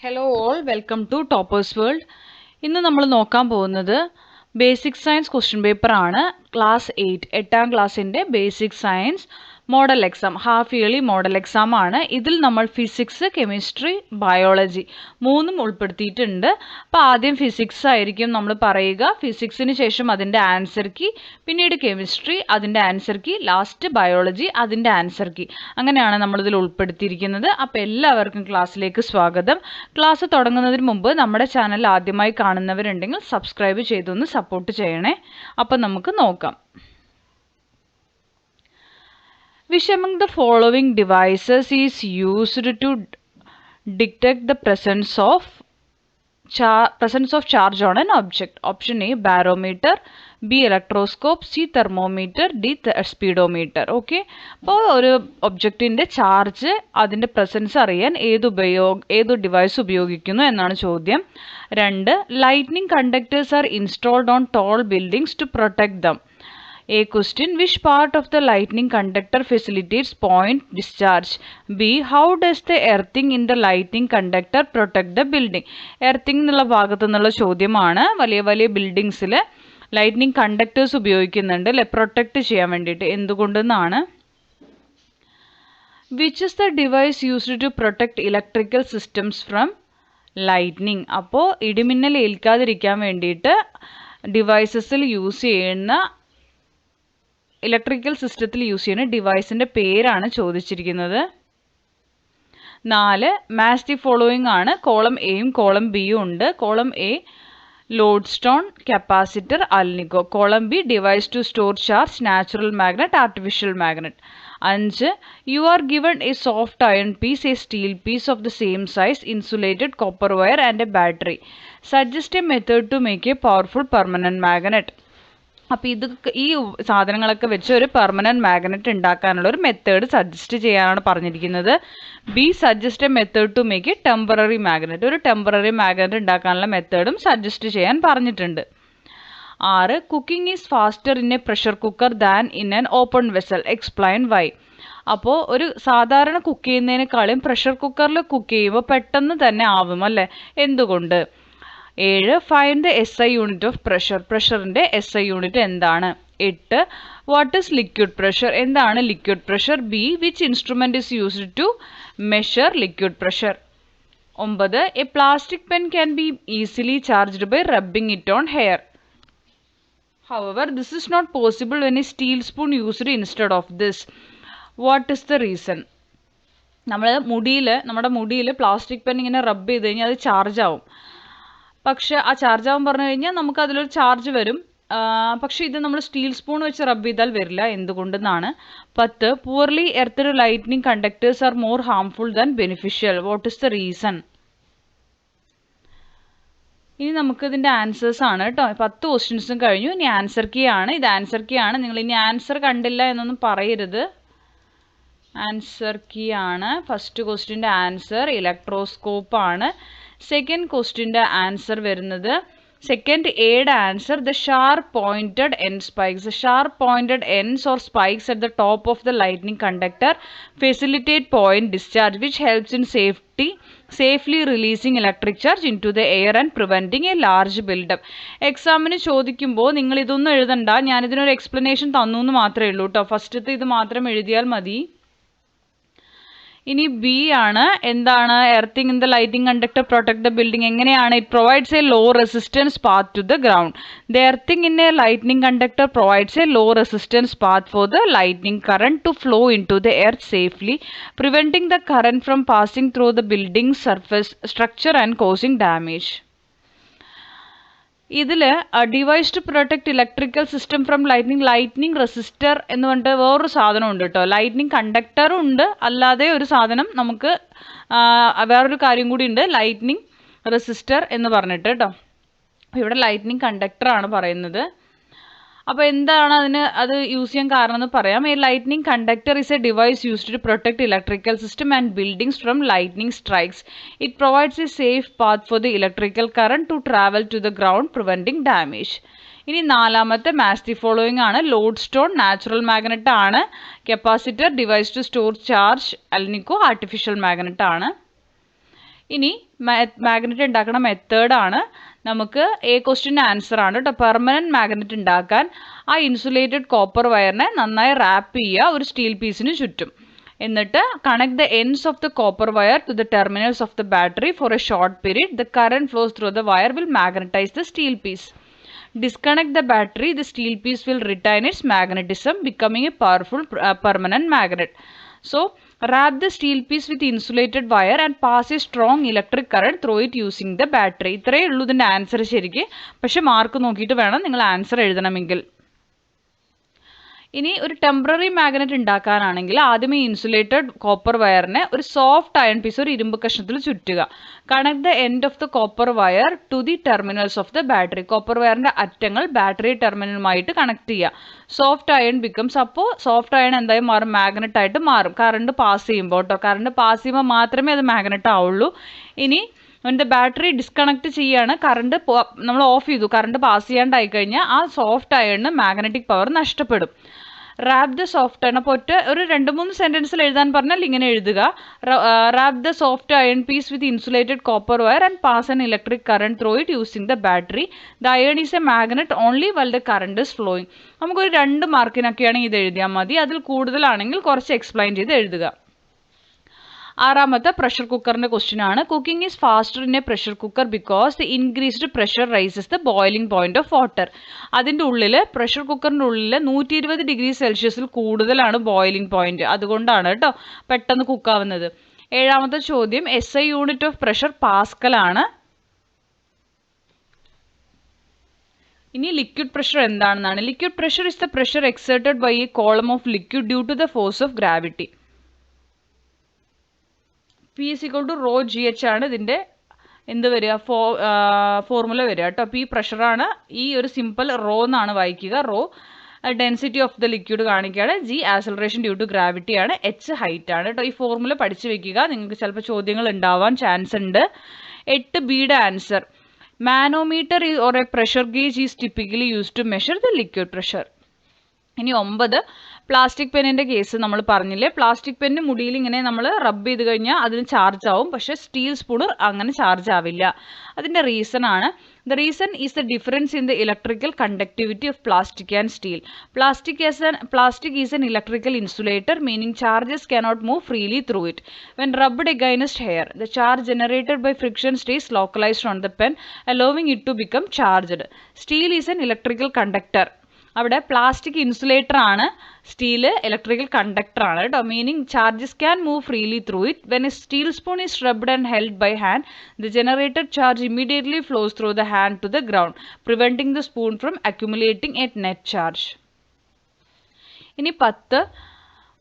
Hello all, welcome to toppers world. ഇന്ന് നമ്മൾ നോക്കാൻ പോകുന്നത് ബേസിക് സയൻസ് ക്വസ്റ്റ്യൻ പേപ്പർ ആണ്. ക്ലാസ് 8 ക്ലാസ്സിൻ്റെ basic science model exam, half yearly model exam ആണ്. ഇതിൽ നമ്മൾ ഫിസിക്സ്, കെമിസ്ട്രി, ബയോളജി മൂന്നും ഉൾപ്പെടുത്തിയിട്ടുണ്ട്. അപ്പോൾ ആദ്യം ഫിസിക്സ് ആയിരിക്കും നമ്മൾ പറയുക, ഫിസിക്സിന് ശേഷം അതിൻ്റെ ആൻസർ കീ, പിന്നീട് കെമിസ്ട്രി അതിൻ്റെ ആൻസർ കീ, ലാസ്റ്റ് ബയോളജി അതിൻ്റെ ആൻസർ കീ. അങ്ങനെയാണ് നമ്മളിതിൽ ഉൾപ്പെടുത്തിയിരിക്കുന്നത്. അപ്പോൾ എല്ലാവർക്കും ക്ലാസ്സിലേക്ക് സ്വാഗതം. ക്ലാസ് തുടങ്ങുന്നതിന് മുമ്പ് നമ്മുടെ ചാനൽ ആദ്യമായി കാണുന്നവരുണ്ടെങ്കിൽ സബ്സ്ക്രൈബ് ചെയ്തൊന്ന് സപ്പോർട്ട് ചെയ്യണേ. അപ്പം നമുക്ക് നോക്കാം. Which among the following devices is used to detect the presence of charge on an object? Option A, barometer. B, electroscope. C, thermometer. D, speedometer. Okay, അപ്പോൾ ഒരു ഒബ്ജക്റ്റിൻ്റെ ചാർജ്, അതിൻ്റെ പ്രസൻസ് അറിയാൻ ഏതു ഡിവൈസ് ഉപയോഗിക്കുന്നു എന്നാണ് ചോദ്യം. 2, lightning conductors are installed on tall buildings to protect them. A question, which part of the lightning conductor facilitates point discharge? B, how does the earthing in the lightning conductor protect the building? Earthing എന്നുള്ള ഭാഗത്തു നിന്നുള്ള ചോദ്യമാണ്. വലിയ വലിയ ബിൽഡിങ്സിൽ lightning conductors ഉപയോഗിക്കുന്നുണ്ട് അല്ലെ, protect ചെയ്യാൻ വേണ്ടിയിട്ട്. എന്തുകൊണ്ടെന്നാണ്. Which is the device used to protect electrical systems from lightning? അപ്പോൾ ഇടിമിന്നൽ ഏൽക്കാതിരിക്കാൻ വേണ്ടിയിട്ട് ഡിവൈസസിൽ യൂസ് ചെയ്യുന്ന, ഇലക്ട്രിക്കൽ സിസ്റ്റത്തിൽ യൂസ് ചെയ്യുന്ന ഡിവൈസിൻ്റെ പേരാണ് ചോദിച്ചിരിക്കുന്നത്. 4, മാച്ച് ദി ഫോളോയിങ് ആണ്. കോളം എയും കോളം ബിയും ഉണ്ട്. Column A, lodestone, capacitor, alnico. Column B, device to store charge, natural magnet, artificial magnet. 5, you are given a soft iron piece, a steel piece of the same size, insulated copper wire and a battery. Suggest a method to make a powerful permanent magnet. അപ്പോൾ ഈ സാധനങ്ങളൊക്കെ വെച്ച് ഒരു permanent magnet ഉണ്ടാക്കാനുള്ള ഒരു method suggest ചെയ്യാനാണ് പറഞ്ഞിരിക്കുന്നത്. B, suggest a method to make a temporary magnet. ഒരു ടെമ്പററി മാഗ്നറ്റ് ഉണ്ടാക്കാനുള്ള മെത്തേഡും സജസ്റ്റ് ചെയ്യാൻ പറഞ്ഞിട്ടുണ്ട്. 6, cooking is faster in a pressure cooker than in an open vessel, explain why. അപ്പോൾ ഒരു സാധാരണ കുക്ക് ചെയ്യുന്നതിനേക്കാളും പ്രഷർ കുക്കറിൽ കുക്ക് ചെയ്യുമ്പോൾ പെട്ടെന്ന് തന്നെ ആവും അല്ലേ, എന്തുകൊണ്ട്? 7, find the SI unit of pressure. പ്രഷറിൻ്റെ SI യൂണിറ്റ് എന്താണ്? 8, വാട്ട് ഈസ് ലിക്വിഡ് പ്രഷർ? എന്താണ് liquid pressure? B, which instrument is used to measure liquid pressure? 9, a plastic pen can be easily charged by rubbing it on hair. However this is not possible when a steel spoon used instead of this. What is the reason? നമ്മുടെ മുടിയിൽ plastic pen ഇങ്ങനെ റബ്ബ് ചെയ്ത് കഴിഞ്ഞാൽ അത് charge ആവും. പക്ഷെ ആ ചാർജ് ആവാൻ പറഞ്ഞു കഴിഞ്ഞാൽ നമുക്ക് അതിലൊരു ചാർജ് വരും. പക്ഷേ ഇത് നമ്മൾ സ്റ്റീൽ സ്പൂൺ വെച്ച് റബ്ബ് ചെയ്താൽ വരില്ല. എന്തുകൊണ്ടെന്നാണ്. 10, poorly earthed lightning conductors are more harmful than beneficial. What is the reason? ഇനി നമുക്ക് ഇതിൻ്റെ ആൻസേഴ്സ് ആണ് കേട്ടോ. 10 ക്വസ്റ്റ്യൻസും കഴിഞ്ഞു. ഇനി ആൻസർ കീ ആണ്. ഇത് ആൻസർ കീ ആണ്. നിങ്ങൾ ഇനി ആൻസർ കണ്ടില്ല എന്നൊന്നും പറയരുത്. ആൻസർ കീ ആണ്. ഫസ്റ്റ് ക്വസ്റ്റ്യൻ്റെ ആൻസർ ഇലക്ട്രോസ്കോപ്പ് ആണ്. സെക്കൻഡ് ക്വസ്റ്റ്യൻ്റെ ആൻസർ വരുന്നത്, സെക്കൻഡ് എയുടെ answer the sharp pointed end spikes. The sharp pointed ends or spikes at the top of the lightning conductor facilitate point discharge which helps in safely releasing electric charge into the air and preventing a large buildup. എക്സാമിന് ചോദിക്കുമ്പോൾ നിങ്ങൾ ഇതൊന്നും എഴുതണ്ട, ഞാനിതിനൊരു explanation തന്നു എന്ന് മാത്രമേ ഉള്ളൂ കേട്ടോ. ഫസ്റ്റത്തെ ഇത് മാത്രം എഴുതിയാൽ മതി. ഇനി ബി ആണ്. എന്താണ് earthing in the lighting conductor protect the building? എങ്ങനെയാണ്? It provides a low resistance path to the ground. The earthing in a lighting conductor provides a low resistance path for the lighting current to flow into the earth safely, preventing the current from passing through the building surface structure and causing damage. ഇതിൽ device to protect electrical system from lightning resistor എന്ന് പറഞ്ഞിട്ട് വേറൊരു സാധനം ഉണ്ട് കേട്ടോ. Lightning കണ്ടക്ടറും ഉണ്ട്, അല്ലാതെ ഒരു സാധനം നമുക്ക് വേറൊരു കാര്യം കൂടി ഉണ്ട്, ലൈറ്റ്നിങ് റെസിസ്റ്റർ എന്ന് പറഞ്ഞിട്ട് കേട്ടോ. ഇവിടെ ലൈറ്റ്നിങ് കണ്ടക്ടറാണ് പറയുന്നത്. അപ്പോൾ എന്താണ് അത് യൂസ് ചെയ്യാൻ കാരണം എന്ന് പറയാം. A lightning conductor is a device used to protect electrical system and buildings from lightning strikes. It provides a safe path for the electrical current to travel to the ground preventing damage. ഇനി നാലാമത്തെ match the following ആണ്. Lodestone natural magnet ആണ്. Capacitor device to store charge, alnico artificial magnet ആണ്. ഇനി magnet ഉണ്ടാക്കുന്ന മെത്തേഡാണ്. നമുക്ക് A ക്വസ്റ്റ്യൻ്റെ answer ആണ് കേട്ടോ. പെർമനൻറ്റ് മാഗ്നറ്റ് ഉണ്ടാക്കാൻ ആ ഇൻസുലേറ്റഡ് കോപ്പർ വയറിനെ നന്നായി റാപ്പ് ചെയ്യുക ഒരു സ്റ്റീൽ പീസിന് ചുറ്റും. എന്നിട്ട് connect the ends of the copper wire to the terminals of the battery for a short period. The current flows through the wire will magnetize the steel piece. Disconnect the battery, the steel piece will retain its magnetism, becoming a powerful permanent magnet. So, wrap the steel piece with insulated wire and pass a strong electric current through it using the battery. ഇത്രയേ ഉള്ളൂ ഇതിൻ്റെ answer ശരിക്ക്. പക്ഷെ mark നോക്കിയിട്ട് വേണം നിങ്ങൾ answer എഴുതണമെങ്കിൽ. ഇനി ഒരു ടെമ്പററി മാഗ്നറ്റ് ഉണ്ടാക്കാനാണെങ്കിൽ ആദ്യമേ ഇൻസുലേറ്റഡ് കോപ്പർ വയറിനെ ഒരു സോഫ്റ്റ് അയൺ പീസ് ഒരു ഇരുമ്പ് കഷ്ണത്തിൽ ചുറ്റുക. Connect the end of the copper wire to the terminals of the battery. Copper വയറിന്റെ അറ്റങ്ങൾ ബാറ്ററി ടെർമിനലുമായിട്ട് കണക്ട് ചെയ്യുക. Soft iron becomes. അപ്പോൾ സോഫ്റ്റ് അയൺ എന്തായി മാറും? മാഗ്നറ്റ് ആയിട്ട് മാറും. കറണ്ട് പാസ് ചെയ്യുമ്പോൾ കേട്ടോ. കറണ്ട് പാസ് ചെയ്യുമ്പോൾ മാത്രമേ അത് മാഗ്നറ്റ് ആവുള്ളൂ. ഇനി അതിൻ്റെ ബാറ്ററി ഡിസ്കണക്ട് ചെയ്യാണ്, കറണ്ട് നമ്മൾ ഓഫ് ചെയ്തു, കറണ്ട് പാസ് ചെയ്യാണ്ടായി കഴിഞ്ഞാൽ ആ സോഫ്റ്റ് അയണിന് മാഗ്നറ്റിക് പവർ നഷ്ടപ്പെടും. Wrap the soft iron. അപ്പോൾ ഒരു 2-3 സെൻറ്റൻസിൽ എഴുതാൻ പറഞ്ഞാൽ ഇങ്ങനെ എഴുതുക. Wrap the soft iron piece with insulated copper wire and pass an electric current through it using the battery. The iron is a magnet only while the current is flowing. നമുക്കൊരു 2 മാർക്കിനൊക്കെയാണെങ്കിൽ ഇത് എഴുതിയാൽ മതി. അതിൽ കൂടുതലാണെങ്കിൽ കുറച്ച് എക്സ്പ്ലെയിൻ ചെയ്ത് എഴുതുക. ആറാമത്തെ പ്രഷർ കുക്കറിൻ്റെ ക്വസ്റ്റ്യൻ ആണ്. Cooking is faster in a pressure cooker because the increased pressure raises the boiling point of water. അതിൻ്റെ ഉള്ളിൽ പ്രഷർ കുക്കറിൻ്റെ ഉള്ളിൽ 120 ഡിഗ്രി സെൽഷ്യസിൽ കൂടുതലാണ് ബോയിലിംഗ് പോയിന്റ്. അതുകൊണ്ടാണ് കേട്ടോ പെട്ടെന്ന് കുക്കാവുന്നത്. ഏഴാമത്തെ ചോദ്യം SI unit of pressure pascal ആണ്. ഇനി ലിക്വിഡ് പ്രഷർ എന്താണെന്നാണ്. Liquid pressure is the pressure exerted by a column of liquid due to the force of gravity. P is equal to rho GH ആണ് ഇതിൻ്റെ എന്ത് വരിക ഫോർമുല വരിക കേട്ടോ. P പ്രഷറാണ്. ഈ ഒരു സിമ്പിൾ റോ എന്നാണ് വായിക്കുക. Rho density of the liquid കാണിക്കുകയാണ്. G acceleration due to gravity ആണ്. H ഹൈറ്റ് ആണ് കേട്ടോ. ഈ ഫോർമുല പഠിച്ചു വെക്കുക. നിങ്ങൾക്ക് ചിലപ്പോൾ ചോദ്യങ്ങൾ ഉണ്ടാവാൻ ചാൻസ് ഉണ്ട്. 8Bയുടെ answer. Manometer or a pressure gauge is typically use to measure the liquid pressure. ഇനി 9 പ്ലാസ്റ്റിക് പെന്നിൻ്റെ കേസ് നമ്മൾ പറഞ്ഞില്ലേ. പ്ലാസ്റ്റിക് പെന്ന് മുടിയിൽ ഇങ്ങനെ നമ്മൾ റബ്ബ് ചെയ്ത് കഴിഞ്ഞാൽ അതിന് ചാർജ് ആവും. പക്ഷേ സ്റ്റീൽ സ്പൂൺ അങ്ങനെ ചാർജ് ആവില്ല. അതിൻ്റെ റീസൺ ആണ്. The reason is the difference in the electrical conductivity of plastic and steel. Plastic is an electrical insulator, meaning charges cannot move freely through it. When rubbed against hair, the charge generated by friction stays localized on the pen, allowing it to become charged. Steel is an electrical conductor. അവിടെ plastic insulator ആണ്, steel electrical conductor ആണ് കേട്ടോ. Meaning charges can move freely through it. When a steel spoon is rubbed and held by hand, the generated charge immediately flows through the hand to the ground, preventing the spoon from accumulating a net charge. ഇനി 10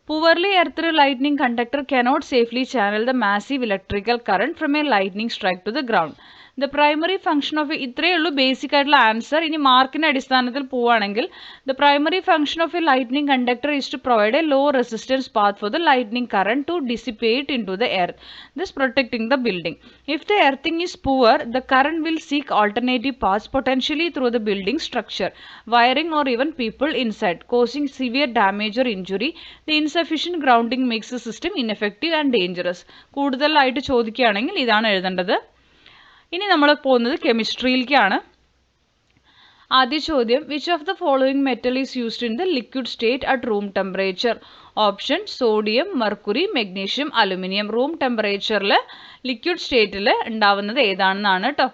Poorly earthed lightning conductor cannot safely channel the massive electrical current from a lightning strike to the ground. The primary function of ഇത്രയേ ഉള്ളൂ basic ആയിട്ടുള്ള answer. ഇനി മാർക്കിൻ്റെ അടിസ്ഥാനത്തിൽ പോവുകയാണെങ്കിൽ the primary function of a lightning conductor is to provide a low resistance path for the lightning current to dissipate into the earth, thus protecting the building. If the earthing is poor, the current will seek alternative paths potentially through the building structure, wiring or even people inside, causing severe damage or injury. The insufficient grounding makes the system ineffective and dangerous. കൂടുതലായിട്ട് ചോദിക്കുകയാണെങ്കിൽ ഇതാണ് എഴുതേണ്ടത്. ഇനി നമ്മൾ പോകുന്നത് കെമിസ്ട്രിയിലേക്കാണ്. ആദ്യ ചോദ്യം, which of the following metal is used in the liquid state at room temperature? Option sodium, mercury, magnesium, aluminium. Room ടെമ്പറേച്ചറിൽ ലിക്വിഡ് സ്റ്റേറ്റിൽ ഉണ്ടാവുന്നത് ഏതാണെന്നാണ് കേട്ടോ.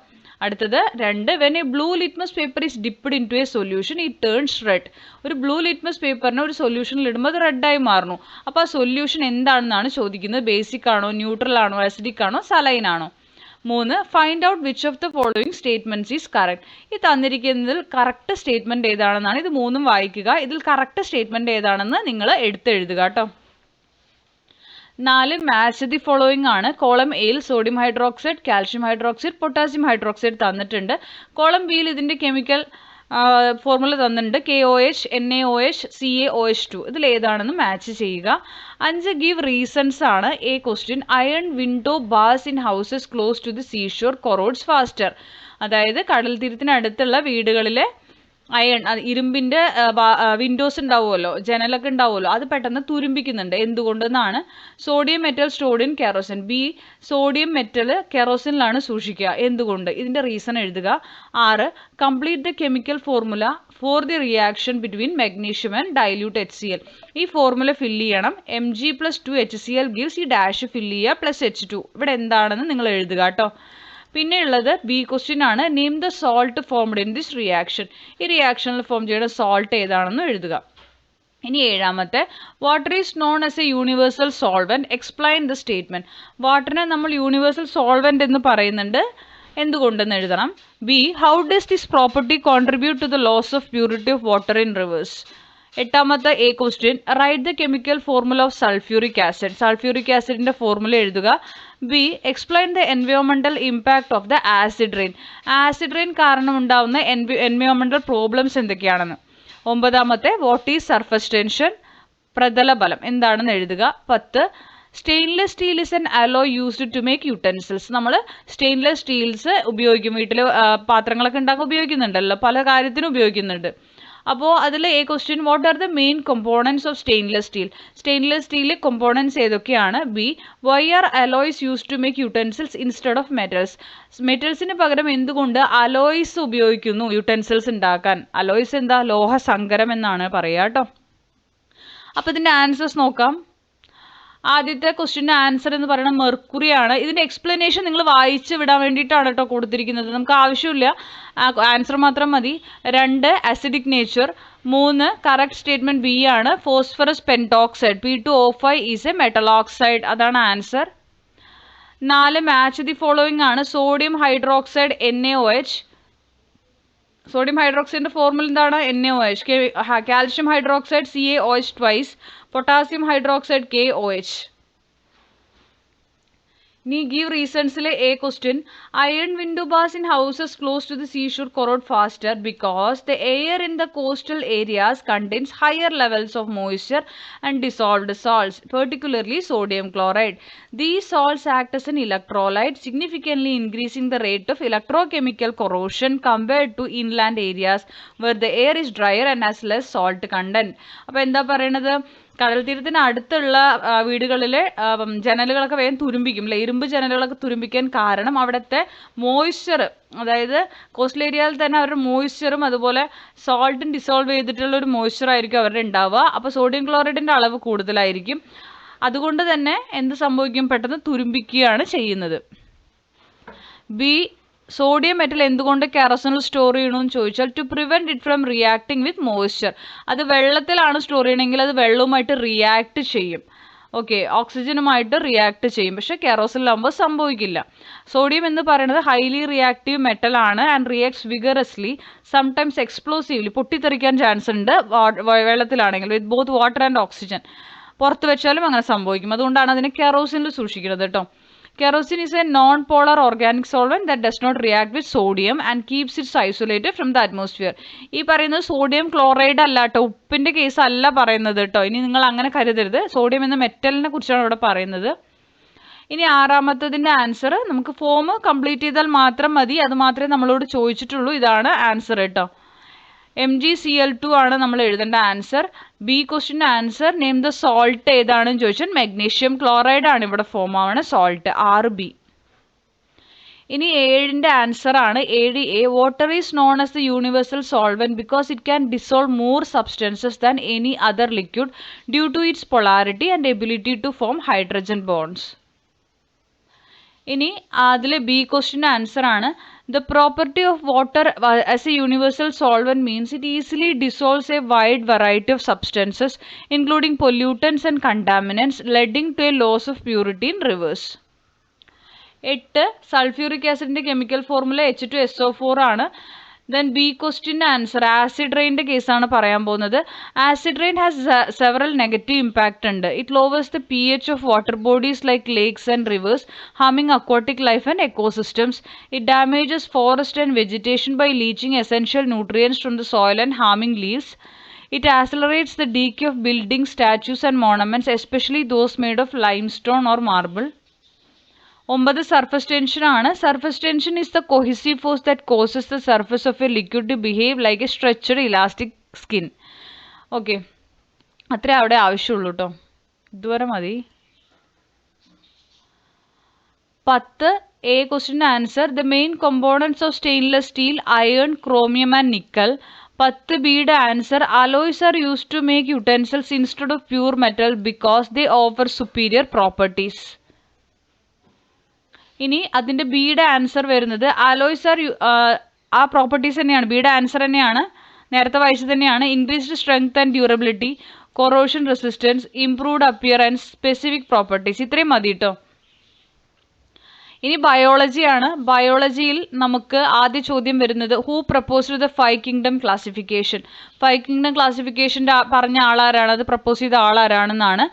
അടുത്തത് 2, when a blue litmus paper is dipped into a solution it turns red. ഒരു blue litmus പേപ്പറിനെ ഒരു സൊല്യൂഷനിൽ ഇടുമ്പോൾ അത് റെഡായി മാറുന്നു. അപ്പോൾ ആ സൊല്യൂഷൻ എന്താണെന്നാണ് ചോദിക്കുന്നത്. ബേസിക് ആണോ, ന്യൂട്രൽ ആണോ, അസിഡിക് ആണോ, സലൈൻ ആണോ? 3, find out which of the following statements is correct. ഈ തന്നിരിക്കുന്നതിൽ കറക്റ്റ് സ്റ്റേറ്റ്മെൻറ്റ് ഏതാണെന്നാണ്. ഇത് 3ഉം വായിക്കുക. ഇതിൽ കറക്റ്റ് സ്റ്റേറ്റ്മെൻറ്റ് ഏതാണെന്ന് നിങ്ങൾ എടുത്തെഴുതുക കേട്ടോ. 4, മാച്ച് ദി ഫോളോയിങ് ആണ്. കോളം എയിൽ sodium hydroxide, calcium hydroxide, potassium hydroxide തന്നിട്ടുണ്ട്. കോളം ബിയിൽ ഇതിൻ്റെ കെമിക്കൽ ഫോർമുല തന്നിട്ടുണ്ട്. KOH, NaOH, CaOH2. ഇതിൽ ഏതാണെന്ന് മാച്ച് ചെയ്യുക. 5, ഗീവ് റീസൺസ് ആണ്. A question, iron window bars in houses close to the seashore corrodes faster. അതായത് കടൽ തീരത്തിനടുത്തുള്ള വീടുകളിലെ അയൺ ഇരുമ്പിൻ്റെ വിൻഡോസ് ഉണ്ടാവുമല്ലോ, ജനലൊക്കെ ഉണ്ടാവുമല്ലോ, അത് പെട്ടെന്ന് തുരുമ്പിക്കുന്നുണ്ട്. എന്തുകൊണ്ടെന്നാണ്? Sodium metal stored in kerosene. B, sodium metal കെറോസിനിലാണ് സൂക്ഷിക്കുക. എന്തുകൊണ്ട്? ഇതിൻ്റെ റീസൺ എഴുതുക. 6, complete the chemical formula for the reaction between magnesium and dilute HCl. ഈ ഫോർമുല ഫില്ല് ചെയ്യണം. Mg+2HCl ഗിവ്സ് ഈ ഡാഷ് ഫില്ല് ചെയ്യുക +H2. ഇവിടെ എന്താണെന്ന് നിങ്ങൾ എഴുതുക കേട്ടോ. പിന്നെ ഉള്ളത് ബി ക്വസ്റ്റ്യൻ ആണ്. Name the salt formed in this reaction. ഈ റിയാക്ഷനിൽ ഫോം ചെയ്യുന്ന സോൾട്ട് ഏതാണെന്ന് എഴുതുക. ഇനി 7ാമത്തെ, water is known as a universal solvent. Explain the statement. വാട്ടറിനെ നമ്മൾ യൂണിവേഴ്സൽ സോൾവെന്റ് എന്ന് പറയുന്നുണ്ട്. എന്തുകൊണ്ടെന്ന് എഴുതണം. B, how does this property contribute to the loss of purity of water in rivers. 8ാമത്തെ A question, write the chemical formula of sulphuric acid. Sulphuric ആസിഡിന്റെ formula എഴുതുക. B, explain the എൻവയോൺമെന്റൽ impact of the acid rain. Acid rain കാരണം ഉണ്ടാവുന്ന എൻവയോൺമെന്റൽ problems എന്തൊക്കെയാണെന്ന്. 9ാമത്തെ, what is surface tension. പ്രതലബലം എന്താണെന്ന് എഴുതുക. 10, stainless steel is an alloy used to make utensils. നമ്മൾ സ്റ്റെയിൻലെസ് സ്റ്റീൽസ് ഉപയോഗിക്കും. വീട്ടിൽ പാത്രങ്ങളൊക്കെ ഉണ്ടാക്കാൻ ഉപയോഗിക്കുന്നുണ്ടല്ലോ, പല കാര്യത്തിനും ഉപയോഗിക്കുന്നുണ്ട്. അപ്പോൾ അതിൽ A question, what are the main components of stainless steel. Stainless സ്റ്റീലിലെ കമ്പോണൻസ് ഏതൊക്കെയാണ്. B, why are alloys use to make utensils instead of metals. മെറ്റൽസിന് പകരം എന്തുകൊണ്ട് അലോയ്സ് ഉപയോഗിക്കുന്നു യൂട്ടൻസിൽസ് ഉണ്ടാക്കാൻ. അലോയ്സ് എന്താ? ലോഹസങ്കരം എന്നാണ് പറയുക കേട്ടോ. അപ്പോൾ ഇതിൻ്റെ ആൻസേഴ്സ് നോക്കാം. ആദ്യത്തെ ക്വസ്റ്റ്യൻ്റെ ആൻസർ എന്ന് പറയുന്നത് മെർക്കുറി ആണ്. ഇതിൻ്റെ എക്സ്പ്ലനേഷൻ നിങ്ങൾ വായിച്ച് വിടാൻ വേണ്ടിയിട്ടാണ് കേട്ടോ കൊടുത്തിരിക്കുന്നത്. നമുക്ക് ആവശ്യമില്ല, ആൻസർ മാത്രം മതി. 2, acidic nature. 3, correct statement B ആണ്. Phosphorus pentoxide P2O5 is a metal oxide. അതാണ് ആൻസർ. 4, മാച്ച് ദി ഫോളോയിങ് ആണ്. Sodium hydroxide NaOH. സോഡിയം ഹൈഡ്രോക്സൈഡിൻ്റെ ഫോർമുല എന്താണ്? NaOH. Calcium hydroxide CaOH twice. Potassium hydroxide KOH. ഇനി ഗീവ് റീസൺസിലെ A question, iron window bars in houses close to the seashore corrode faster because the air in the coastal areas contains higher levels of moisture and dissolved salts, particularly sodium chloride. These salts act as an electrolyte, significantly increasing the rate of electrochemical corrosion compared to inland areas where the air is drier and has less salt content. അപ്പോൾ എന്താ പറയണത്? കടൽ തീരത്തിന് അടുത്തുള്ള വീടുകളിലെ ജനലുകളൊക്കെ വേഗം തുരുമ്പിക്കും അല്ലേ. ഇരുമ്പ് ജനലുകളൊക്കെ തുരുമ്പിക്കാൻ കാരണം അവിടുത്തെ മോയ്സ്ചർ, അതായത് കോസ്റ്റൽ ഏരിയയിൽ തന്നെ അവരുടെ മോയ്സ്ചറും അതുപോലെ സോൾട്ടും ഡിസോൾവ് ചെയ്തിട്ടുള്ള ഒരു മോയ്സ്ചർ ആയിരിക്കും അവരുടെ ഉണ്ടാവുക. അപ്പോൾ സോഡിയം ക്ലോറൈഡിൻ്റെ അളവ് കൂടുതലായിരിക്കും. അതുകൊണ്ട് തന്നെ എന്ത് സംഭവിക്കും? പെട്ടെന്ന് തുരുമ്പിക്കുകയാണ് ചെയ്യുന്നത്. ബി, സോഡിയം മെറ്റൽ എന്തുകൊണ്ട് കെറോസിനിൽ സ്റ്റോർ ചെയ്യണമെന്ന് ചോദിച്ചാൽ, to prevent it from reacting with moisture. അത് വെള്ളത്തിലാണ് സ്റ്റോർ ചെയ്യണമെങ്കിൽ അത് വെള്ളവുമായിട്ട് റിയാക്ട് ചെയ്യും. ഓക്കെ, ഓക്സിജനുമായിട്ട് റിയാക്ട് ചെയ്യും. പക്ഷേ കെറോസിനിലാകുമ്പോൾ സംഭവിക്കില്ല. സോഡിയം എന്ന് പറയുന്നത് ഹൈലി റിയാക്റ്റീവ് മെറ്റൽ ആണ് and reacts vigorously, sometimes explosively, പൊട്ടിത്തെറിക്കാൻ ചാൻസ് ഉണ്ട് വെള്ളത്തിലാണെങ്കിൽ, with both water and oxygen. പുറത്ത് വെച്ചാലും അങ്ങനെ സംഭവിക്കും. അതുകൊണ്ടാണ് അതിനെ കെറോസിനിൽ സൂക്ഷിക്കുന്നത് കേട്ടോ. Kerosene is a non-polar organic solvent that does not react with sodium and keeps it isolated from the atmosphere. ഈ പറയുന്നത് സോഡിയം ക്ലോറൈഡ് അല്ല കേട്ടോ, ഉപ്പിൻ്റെ കേസ് അല്ല പറയുന്നത് കേട്ടോ. ഇനി നിങ്ങൾ അങ്ങനെ കരുതരുത്. സോഡിയം എന്ന മെറ്റലിനെ കുറിച്ചാണ് ഇവിടെ പറയുന്നത്. ഇനി 6ാമത്തതിൻ്റെ ആൻസർ, നമുക്ക് ഫോം കംപ്ലീറ്റ് ചെയ്താൽ മാത്രം മതി, അത് മാത്രമേ നമ്മളോട് ചോദിച്ചിട്ടുള്ളൂ. ഇതാണ് ആൻസർ കേട്ടോ. MgCl2 ആണ് നമ്മൾ എഴുതേണ്ട ആൻസർ. ബി ക്വസ്റ്റ്യൻ്റെ ആൻസർ, നെയിം ദ സോൾട്ട് ഏതാണെന്ന് ചോദിച്ചാൽ മെഗ്നീഷ്യം ക്ലോറൈഡ് ആണ് ഇവിടെ ഫോം ആവുന്ന സോൾട്ട്. 6B. ഇനി 7ൻ്റെ ആൻസർ ആണ് 7A. Water is known as the universal solvent because it can dissolve more substances than any other liquid due to its polarity and ability to form hydrogen bonds. ഇനി അതിൽ B ക്വസ്റ്റ്യൻ്റെ answer ആണ്, the property of water as a universal solvent means it easily dissolves a wide variety of substances including pollutants and contaminants, leading to a loss of purity in rivers. 8, സൾഫ്യൂറിക് ആസിഡിൻ്റെ chemical formula H2SO4 ആണ്. Then B question answer, acid rain കേസാണ് പറയാൻ പോകുന്നത്. Acid rain has several negative impact ഉണ്ട്. It lowers the pH of water bodies like lakes and rivers, harming aquatic life and ecosystems. It damages forest and vegetation by leaching essential nutrients from the soil and harming leaves. It accelerates the decay of buildings, statues and monuments, especially those made of limestone or marble. 9 surface tension ആണ്. Surface tension is the cohesive force that causes the surface of a liquid to behave like a stretched elastic skin. Okay, അത്രേ അവിടെ ആവശ്യമുള്ളൂ കേട്ടോ. ഇതുവരെ മതി. 10 A question answer. The main components of stainless steel iron, chromium and nickel. 10 Bയുടെ answer. Alloys are used to make utensils instead of pure metal because they offer superior properties. ഇനി അതിൻ്റെ ബിയുടെ ആൻസർ വരുന്നത് അലോയ്സ് ആർ ആ properties തന്നെയാണ്. ബിയുടെ answer തന്നെയാണ്, നേരത്തെ വായിച്ചത് തന്നെയാണ്. Increased strength and durability, corrosion resistance, improved appearance, specific properties. ഇത്രയും മതി കേട്ടോ. ഇനി ബയോളജിയാണ്. ബയോളജിയിൽ നമുക്ക് ആദ്യ ചോദ്യം വരുന്നത് who proposed the 5 kingdom classification. 5 kingdom ക്ലാസിഫിക്കേഷൻ്റെ പറഞ്ഞ ആളാരാണ്, അത് പ്രപ്പോസ് ചെയ്ത ആളാരാണെന്നാണ്.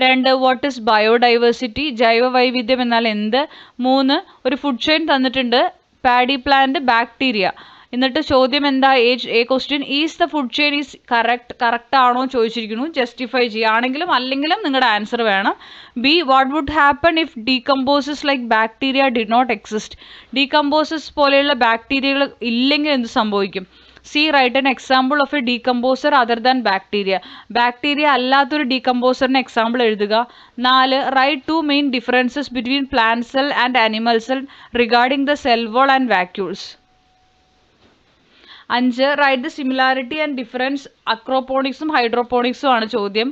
2 വാട്ട് ഇസ് ബയോഡൈവേഴ്സിറ്റി, ജൈവ വൈവിധ്യം എന്നാൽ എന്ത്. 3 ഒരു ഫുഡ് ചെയിൻ തന്നിട്ടുണ്ട്, പാഡി പ്ലാന്റ്, ബാക്ടീരിയ. എന്നിട്ട് ചോദ്യം എന്താ, a question is the food chain is correct ആണോ ചോദിച്ചിരിക്കുന്നു. ജസ്റ്റിഫൈ ചെയ്യുകയാണെങ്കിലും അല്ലെങ്കിലും നിങ്ങളുടെ ആൻസർ വേണം. B what would happen if decomposers like bacteria did not exist. Decomposers പോലെയുള്ള ബാക്ടീരിയകൾ ഇല്ലെങ്കിൽ എന്ത് സംഭവിക്കും. C write an example of a decomposer other than bacteria. Bacteria അല്ലാത്തൊരു ഡീകമ്പോസറിന് എക്സാമ്പിൾ എഴുതുക. 4 write 2 main differences between plant cell and animal cell regarding the cell wall and vacuoles. 5 write the similarity and difference അക്രോപോണിക്സും ഹൈഡ്രോപോണിക്സും ആണ് ചോദ്യം.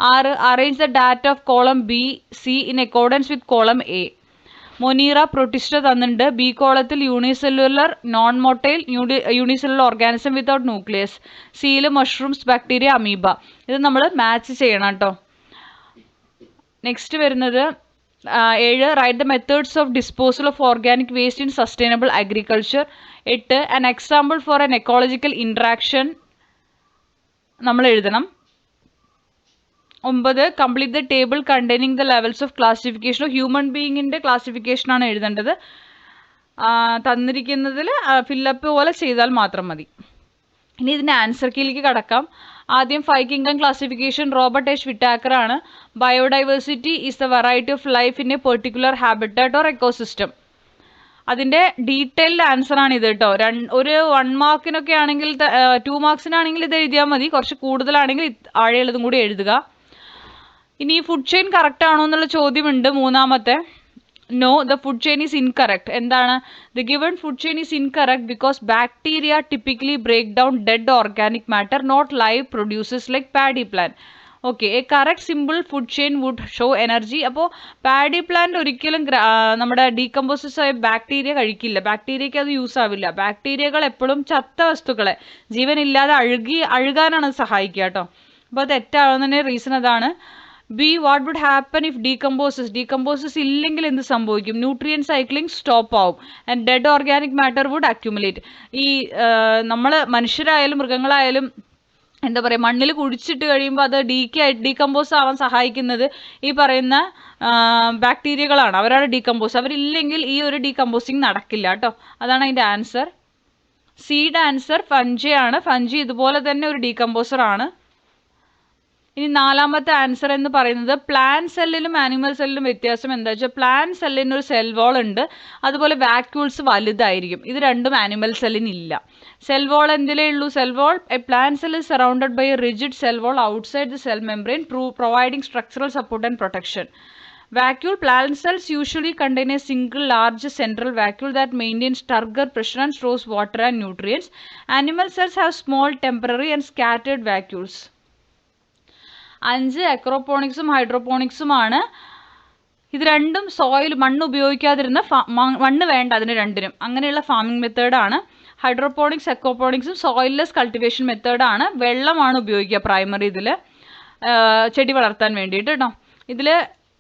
6 arrange the data of column B C in accordance with column A. Monera protista തന്നിട്ടുണ്ട്. B കോളത്തിൽ unicellular non motile unicellular organism without nucleus. സിയിൽ mushrooms, bacteria, amoeba. ഇത് നമ്മൾ match ചെയ്യണം കേട്ടോ. നെക്സ്റ്റ് വരുന്നത് 7 write the methods of disposal of organic waste in sustainable agriculture. 8 an example for an ecological interaction നമ്മൾ എഴുതണം. 9 complete the table containing the levels of classification of human ബീയിങ്ങിൻ്റെ ക്ലാസിഫിക്കേഷനാണ് എഴുതേണ്ടത്. തന്നിരിക്കുന്നതിൽ ഫില്ലപ്പ് പോലെ ചെയ്താൽ മാത്രം മതി. ഇനി ഇതിൻ്റെ ആൻസർ കീയിലേക്ക് കടക്കാം. ആദ്യം 5 kingdom classification Robert H Whittaker ആണ്. Biodiversity is the variety of life in a particular habitat or ecosystem. അതിൻ്റെ ഡീറ്റെയിൽഡ് ആൻസർ ആണ് ഇത് കേട്ടോ. ഒരു 1 മാർക്കിനൊക്കെ ആണെങ്കിൽ 2 മാർക്സിനാണെങ്കിൽ ഇത് എഴുതിയാൽ മതി. കുറച്ച് കൂടുതലാണെങ്കിൽ ആഴെയുള്ളതും കൂടി എഴുതുക. ഇനി ഫുഡ് ചെയിൻ കറക്റ്റ് ആണോ എന്നുള്ള ചോദ്യമുണ്ട്. മൂന്നാമത്തെ no the food chain is incorrect. എന്താണ്, the given food chain is incorrect because bacteria typically break down dead organic matter not live producers like paddy plant. Okay, a correct simple food chain would show energy. അപ്പോൾ paddy plant ഒരിക്കലും നമ്മുടെ decomposes ആയ bacteria കഴിക്കില്ല. ബാക്ടീരിയയ്ക്ക് അത് use ആവില്ല. ബാക്ടീരിയകൾ എപ്പോഴും ചത്ത വസ്തുക്കളെ ജീവനില്ലാതെ അഴുകാനാണ് സഹായിക്കുക കേട്ടോ. അപ്പോൾ അത് തെറ്റാവുന്നതിൻ്റെ റീസൺ അതാണ്. B what would happen if decomposers ഇല്ലെങ്കിൽ എന്ത് സംഭവിക്കും. ന്യൂട്രിയൻ സൈക്ലിംഗ് സ്റ്റോപ്പ് ആവും and dead organic matter would accumulate. ഈ നമ്മൾ മനുഷ്യരായാലും മൃഗങ്ങളായാലും എന്താ പറയുക, മണ്ണിൽ കുഴിച്ചിട്ട് കഴിയുമ്പോൾ അത് ഡീകമ്പോസ് ആവാൻ സഹായിക്കുന്നത് ഈ പറയുന്ന ബാക്ടീരിയകളാണ്. അവരാണ് ഡീകമ്പോസ്. അവരില്ലെങ്കിൽ ഈ ഒരു ഡീകമ്പോസിങ് നടക്കില്ല കേട്ടോ. അതാണ് അതിൻ്റെ ആൻസർ. സിയുടെ ആൻസർ ഫഞ്ചി ആണ്. ഫഞ്ചി ഇതുപോലെ തന്നെ ഒരു ഡീകമ്പോസർ ആണ്. ഇനി നാലാമത്തെ ആൻസർ എന്ന് പറയുന്നത് പ്ലാന്റ് സെല്ലിലും ആനിമൽ സെല്ലിലും വ്യത്യാസം എന്താ വെച്ചാൽ പ്ലാന്റ് സെല്ലിന് ഒരു സെൽ വോൾ ഉണ്ട്, അതുപോലെ വാക്യൂൾസ് വലുതായിരിക്കും. ഇത് രണ്ടും ആനിമൽ സെല്ലിനില്ല. സെൽ വോൾ എന്തിലേ ഉള്ളൂ? Cell wall a plant cell is surrounded by a rigid cell wall outside the cell membrane providing structural support and protection. Vacuole plant cells usually contain a single large central vacuole that maintains turgor pressure and stores water and nutrients. Animal cells have small temporary and scattered vacuoles. 5 അക്രോപോണിക്സും ഹൈഡ്രോപോണിക്സും ആണ്. ഇത് രണ്ടും soil മണ്ണ് ഉപയോഗിക്കാതിരുന്ന മണ്ണ് വേണ്ട അതിന് രണ്ടിനും അങ്ങനെയുള്ള ഫാമിംഗ് മെത്തേഡാണ്. ഹൈഡ്രോപോണിക്സ് അക്രോപോണിക്സും സോയിൽലെസ് കൾട്ടിവേഷൻ മെത്തേഡാണ്. വെള്ളമാണ് ഉപയോഗിക്കുക പ്രൈമറി ഇതിൽ ചെടി വളർത്താൻ വേണ്ടിയിട്ട് കേട്ടോ. ഇതിൽ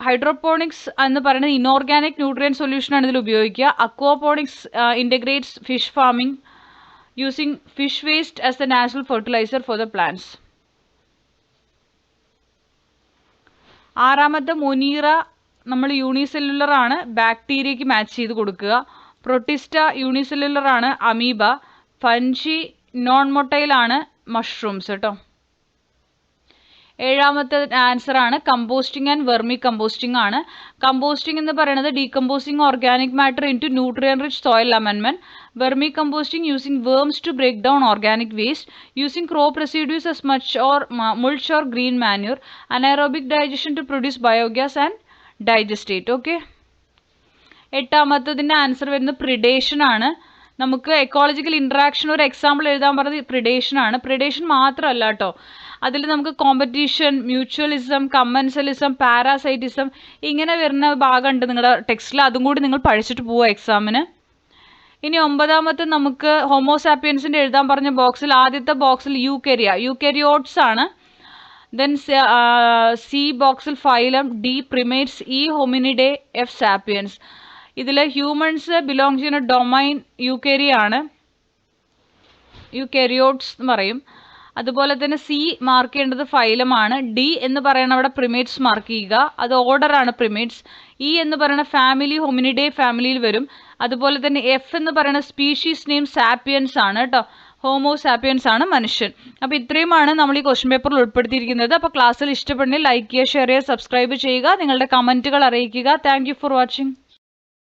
ഹൈഡ്രോപോണിക്സ് എന്ന് പറയുന്നത് ഇനോർഗാനിക് ന്യൂട്രിയൻ സൊല്യൂഷനാണ് ഇതിൽ ഉപയോഗിക്കുക. Aquaponics integrates fish farming using fish waste as the natural fertiliser for the plants. 6 monera നമ്മൾ യൂണിസെല്ലുലർ ആണ്, ബാക്ടീരിയയ്ക്ക് മാച്ച് ചെയ്ത് കൊടുക്കുക. പ്രൊട്ടിസ്റ്റ യൂണിസെല്ലുലർ ആണ്, അമീബ. ഫഞ്ചി നോൺ മൊട്ടൈൽ ആണ്, മഷ്റൂംസ് കേട്ടോ. ഏഴാമത്തെ ആൻസർ ആണ് കമ്പോസ്റ്റിംഗ് ആൻഡ് വെർമി കമ്പോസ്റ്റിംഗ് ആണ്. കമ്പോസ്റ്റിംഗ് എന്ന് പറയുന്നത് decomposing organic matter into nutrient rich soil അമെൻമെന്റ്. Vermicomposting using worms to break down organic waste. Using crop residues as mulch or green manure. Anaerobic digestion to produce biogas and digestate. ഓക്കെ, എട്ടാമത്തതിൻ്റെ answer വരുന്നത് predation ആണ്. നമുക്ക് ecological interaction ഒരു example എഴുതാൻ പറഞ്ഞത് predation ആണ്. പ്രിഡേഷൻ മാത്രമല്ല കേട്ടോ, അതിൽ നമുക്ക് കോമ്പറ്റീഷൻ, മ്യൂച്വലിസം, കമ്മൻസലിസം, പാരാസൈറ്റിസം ഇങ്ങനെ വരുന്ന ഭാഗമുണ്ട് നിങ്ങളുടെ ടെക്സ്റ്റിൽ. അതും കൂടി നിങ്ങൾ പഠിച്ചിട്ട് പോവുക എക്സാമിന്. ഇനി ഒമ്പതാമത്തെ നമുക്ക് ഹോമോസാപ്പിയൻസിൻ്റെ എഴുതാൻ പറഞ്ഞ ബോക്സിൽ ആദ്യത്തെ ബോക്സിൽ യൂക്കരിയോട്സ് ആണ്. ദെൻ സി ബോക്സിൽ phylum, D primates, E Hominidae, F sapiens. ഇതിൽ ഹ്യൂമൻസ് ബിലോങ് ചെയ്യുന്ന ഡൊമൈൻ യൂക്കേരിയാണ്, യൂക്കേരിയോട്സ് എന്ന് പറയും. അതുപോലെ തന്നെ സി മാർക്ക് ചെയ്യേണ്ടത് ഫൈലമാണ്. ഡി എന്ന് പറയുന്ന അവിടെ പ്രിമേറ്റ്സ് മാർക്ക് ചെയ്യുക, അത് ഓർഡറാണ് പ്രിമേറ്റ്സ്. ഇ എന്ന് പറയുന്ന ഫാമിലി ഹോമിനിഡേ ഫാമിലിയിൽ വരും. അതുപോലെ തന്നെ എഫ് എന്ന് പറയുന്ന സ്പീഷീസ് നെയിം സാപ്പിയൻസ് ആണ് കേട്ടോ, ഹോമോ സാപ്പിയൻസ് ആണ് മനുഷ്യൻ. അപ്പോൾ ഇത്രയുമാണ് നമ്മൾ ഈ ക്വസ്റ്റ്യൻ പേപ്പറിൽ ഉൾപ്പെടുത്തിയിരിക്കുന്നത്. അപ്പോൾ ക്ലാസ്സിൽ ഇഷ്ടപ്പെടുന്നെങ്കിൽ ലൈക്ക് ചെയ്യുക, ഷെയർ ചെയ്യുക, സബ്സ്ക്രൈബ് ചെയ്യുക, നിങ്ങളുടെ കമൻറ്റുകൾ അറിയിക്കുക. Thank you for watching.